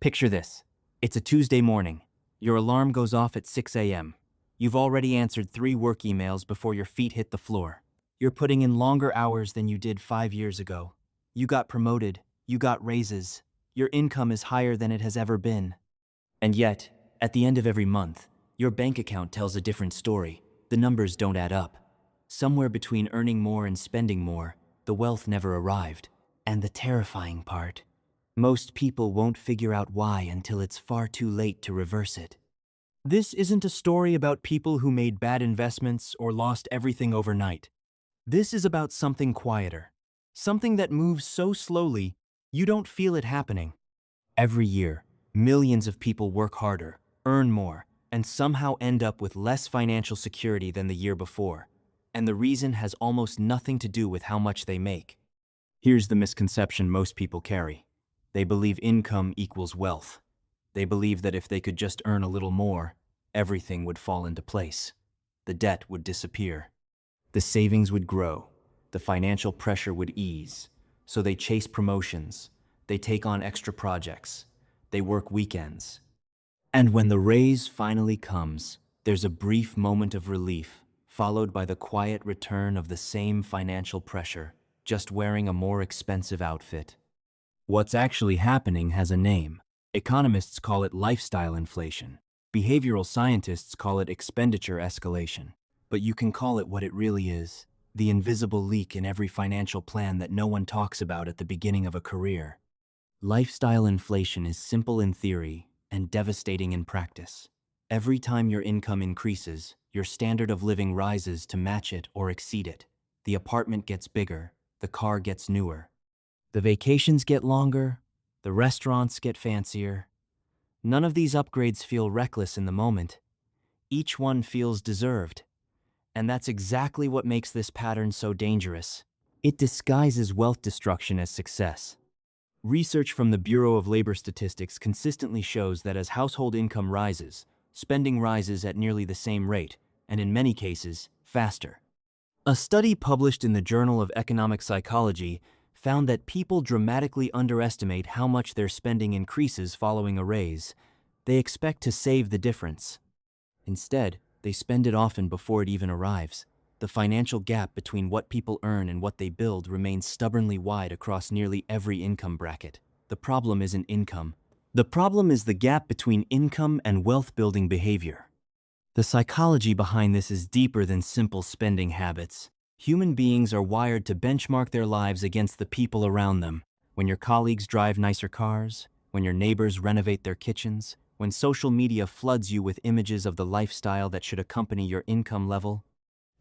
Picture this. It's a Tuesday morning. Your alarm goes off at 6 a.m. You've already answered 3 work emails before your feet hit the floor. You're putting in longer hours than you did 5 years ago. You got promoted. You got raises. Your income is higher than it has ever been. And yet, at the end of every month, your bank account tells a different story. The numbers don't add up. Somewhere between earning more and spending more, the wealth never arrived. And the terrifying part, most people won't figure out why until it's far too late to reverse it. This isn't a story about people who made bad investments or lost everything overnight. This is about something quieter, something that moves so slowly you don't feel it happening. Every year, millions of people work harder, earn more, and somehow end up with less financial security than the year before. And the reason has almost nothing to do with how much they make. Here's the misconception most people carry. They believe income equals wealth. They believe that if they could just earn a little more, everything would fall into place. The debt would disappear. The savings would grow. The financial pressure would ease. So they chase promotions. They take on extra projects. They work weekends. And when the raise finally comes, there's a brief moment of relief, followed by the quiet return of the same financial pressure, just wearing a more expensive outfit. What's actually happening has a name. Economists call it lifestyle inflation. Behavioral scientists call it expenditure escalation. But you can call it what it really is, the invisible leak in every financial plan that no one talks about at the beginning of a career. Lifestyle inflation is simple in theory and devastating in practice. Every time your income increases, your standard of living rises to match it or exceed it. The apartment gets bigger, the car gets newer. The vacations get longer, the restaurants get fancier. None of these upgrades feel reckless in the moment. Each one feels deserved. And that's exactly what makes this pattern so dangerous. It disguises wealth destruction as success. Research from the Bureau of Labor Statistics consistently shows that as household income rises, spending rises at nearly the same rate, and in many cases, faster. A study published in the Journal of Economic Psychology found that people dramatically underestimate how much their spending increases following a raise. They expect to save the difference. Instead, they spend it often before it even arrives. The financial gap between what people earn and what they build remains stubbornly wide across nearly every income bracket. The problem isn't income. The problem is the gap between income and wealth-building behavior. The psychology behind this is deeper than simple spending habits. Human beings are wired to benchmark their lives against the people around them. When your colleagues drive nicer cars, when your neighbors renovate their kitchens, when social media floods you with images of the lifestyle that should accompany your income level,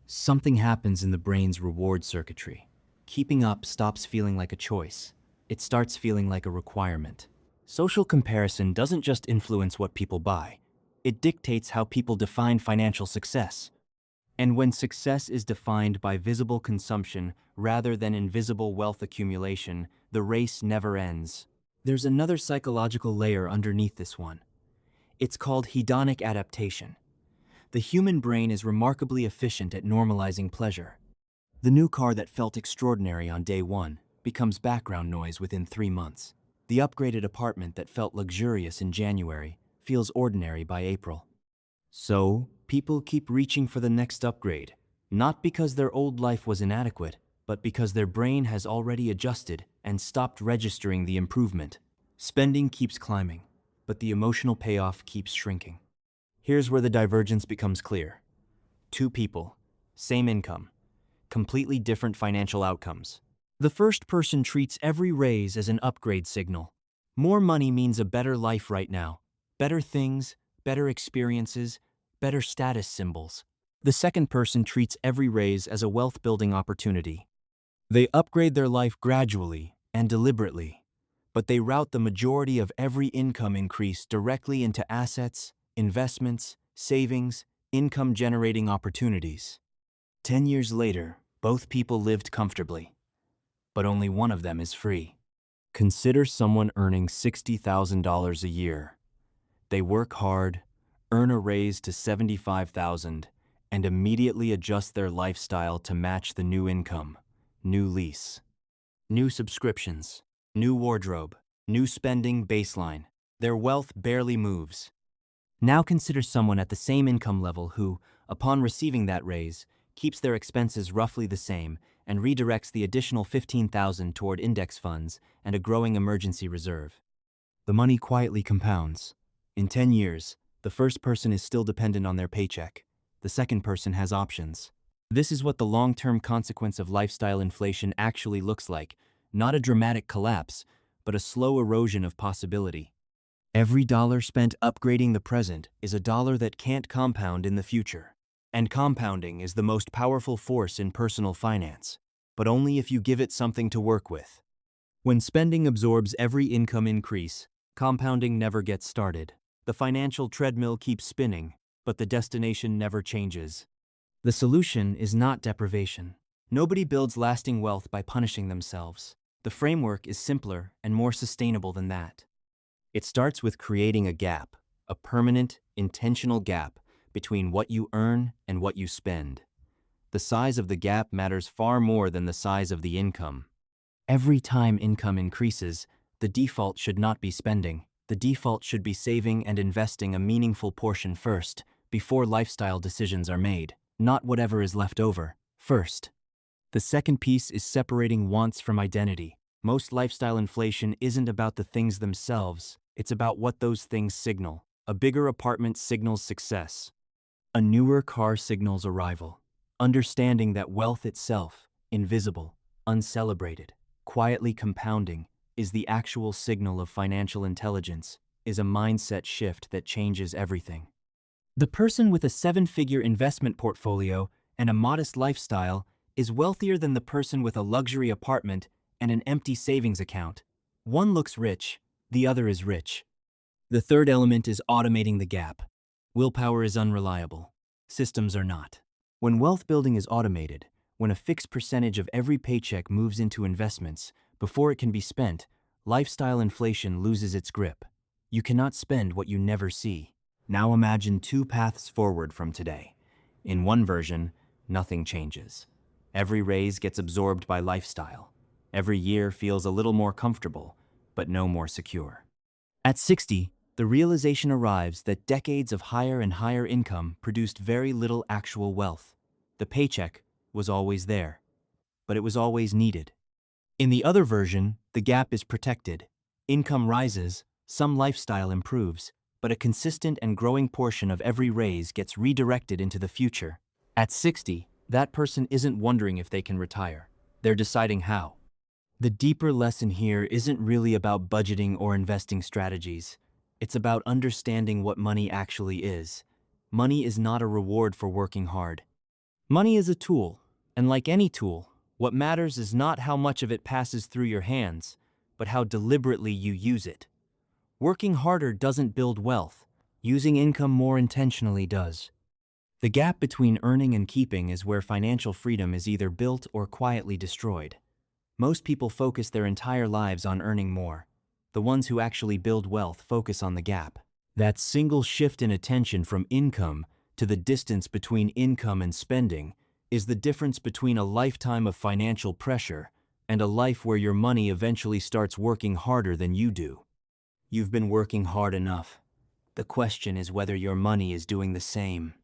something happens in the brain's reward circuitry. Keeping up stops feeling like a choice. It starts feeling like a requirement. Social comparison doesn't just influence what people buy. It dictates how people define financial success. And when success is defined by visible consumption rather than invisible wealth accumulation, the race never ends. There's another psychological layer underneath this one. It's called hedonic adaptation. The human brain is remarkably efficient at normalizing pleasure. The new car that felt extraordinary on day 1 becomes background noise within 3 months. The upgraded apartment that felt luxurious in January feels ordinary by April. So, people keep reaching for the next upgrade, not because their old life was inadequate, but because their brain has already adjusted and stopped registering the improvement. Spending keeps climbing, but the emotional payoff keeps shrinking. Here's where the divergence becomes clear. 2 people, same income, completely different financial outcomes. The first person treats every raise as an upgrade signal. More money means a better life right now. Better things, better experiences, better status symbols. The second person treats every raise as a wealth-building opportunity. They upgrade their life gradually and deliberately, but they route the majority of every income increase directly into assets, investments, savings, income-generating opportunities. 10 years later, both people lived comfortably, but only one of them is free. Consider someone earning $60,000 a year. They work hard, earn a raise to $75,000, and immediately adjust their lifestyle to match the new income. New lease, new subscriptions, new wardrobe, new spending baseline. Their wealth barely moves. Now consider someone at the same income level who, upon receiving that raise, keeps their expenses roughly the same and redirects the additional $15,000 toward index funds and a growing emergency reserve. The money quietly compounds. In 10 years, the first person is still dependent on their paycheck. The second person has options. This is what the long-term consequence of lifestyle inflation actually looks like, not a dramatic collapse, but a slow erosion of possibility. Every dollar spent upgrading the present is a dollar that can't compound in the future. And compounding is the most powerful force in personal finance, but only if you give it something to work with. When spending absorbs every income increase, compounding never gets started. The financial treadmill keeps spinning, but the destination never changes. The solution is not deprivation. Nobody builds lasting wealth by punishing themselves. The framework is simpler and more sustainable than that. It starts with creating a gap, a permanent, intentional gap between what you earn and what you spend. The size of the gap matters far more than the size of the income. Every time income increases, the default should not be spending. The default should be saving and investing a meaningful portion first, before lifestyle decisions are made, not whatever is left over, first. The second piece is separating wants from identity. Most lifestyle inflation isn't about the things themselves, it's about what those things signal. A bigger apartment signals success. A newer car signals arrival. Understanding that wealth itself, invisible, uncelebrated, quietly compounding, is the actual signal of financial intelligence, is a mindset shift that changes everything. The person with a 7-figure investment portfolio and a modest lifestyle is wealthier than the person with a luxury apartment and an empty savings account. One looks rich, the other is rich. The third element is automating the gap. Willpower is unreliable. Systems are not. When wealth building is automated, when a fixed percentage of every paycheck moves into investments, before it can be spent, lifestyle inflation loses its grip. You cannot spend what you never see. Now imagine 2 paths forward from today. In one version, nothing changes. Every raise gets absorbed by lifestyle. Every year feels a little more comfortable, but no more secure. At 60, the realization arrives that decades of higher and higher income produced very little actual wealth. The paycheck was always there, but it was always needed. In the other version, the gap is protected. Income rises, some lifestyle improves, but a consistent and growing portion of every raise gets redirected into the future. At 60, that person isn't wondering if they can retire. They're deciding how. The deeper lesson here isn't really about budgeting or investing strategies. It's about understanding what money actually is. Money is not a reward for working hard. Money is a tool, and like any tool, what matters is not how much of it passes through your hands, but how deliberately you use it. Working harder doesn't build wealth. Using income more intentionally does. The gap between earning and keeping is where financial freedom is either built or quietly destroyed. Most people focus their entire lives on earning more. The ones who actually build wealth focus on the gap. That single shift in attention from income to the distance between income and spending is the difference between a lifetime of financial pressure and a life where your money eventually starts working harder than you do. You've been working hard enough. The question is whether your money is doing the same.